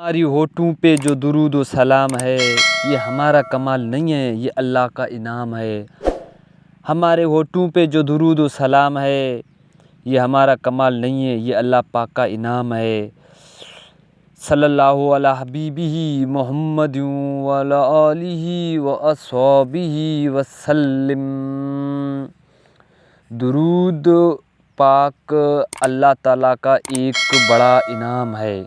ہماری ہونٹوں پہ جو درود و سلام ہے یہ ہمارا کمال نہیں ہے، یہ اللہ کا انعام ہے۔ ہمارے ہونٹوں پہ جو درود و سلام ہے یہ ہمارا کمال نہیں ہے، یہ اللہ پاک کا انعام ہے۔ صلی اللہ علی حبیبہ محمد وعلی آلہ واصحابہ وسلم۔ درود پاک اللہ تعالیٰ کا ایک بڑا انعام ہے۔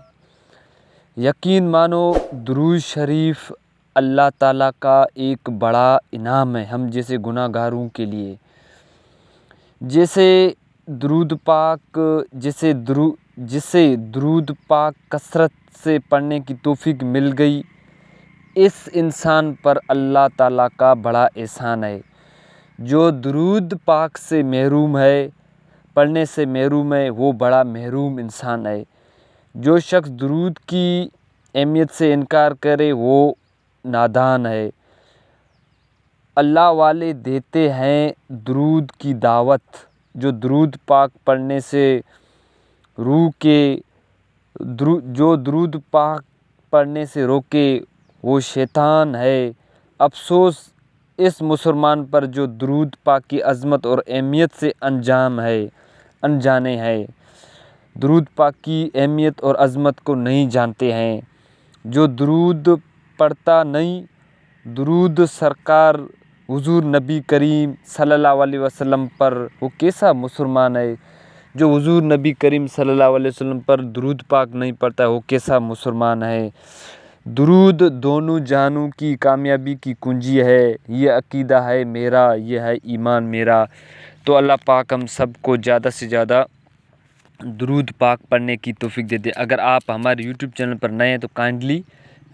یقین مانو درود شریف اللہ تعالیٰ کا ایک بڑا انعام ہے ہم جیسے گناہ گاروں کے لیے۔ جیسے درود پاک جسے درود پاک کثرت سے پڑھنے کی توفیق مل گئی، اس انسان پر اللہ تعالیٰ کا بڑا احسان ہے۔ جو درود پاک سے محروم ہے، پڑھنے سے محروم ہے، وہ بڑا محروم انسان ہے۔ جو شخص درود کی اہمیت سے انکار کرے وہ نادان ہے۔ اللہ والے دیتے ہیں درود کی دعوت، جو درود پاک پڑھنے سے جو درود پاک پڑھنے سے روکے وہ شیطان ہے۔ افسوس اس مسلمان پر جو درود پاک کی عظمت اور اہمیت سے انجانے ہیں، درود پاک کی اہمیت اور عظمت کو نہیں جانتے ہیں۔ جو درود پڑھتا نہیں، درود سرکار حضور نبی کریم صلی اللہ علیہ وسلم پر، وہ کیسا مسلمان ہے؟ جو حضور نبی کریم صلی اللہ علیہ وسلم پر درود پاک نہیں پڑھتا ہے وہ کیسا مسلمان ہے؟ درود دونوں جہانوں کی کامیابی کی کنجی ہے، یہ عقیدہ ہے میرا، یہ ہے ایمان میرا۔ تو اللہ پاک ہم سب کو زیادہ سے زیادہ درود پاک پڑھنے کی توفیق دے دے۔ اگر آپ ہمارے یوٹیوب چینل پر نئے ہیں تو کائنڈلی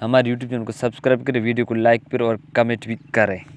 ہمارے یوٹیوب چینل کو سبسکرائب کریں، ویڈیو کو لائک کریں اور کمنٹ بھی کریں۔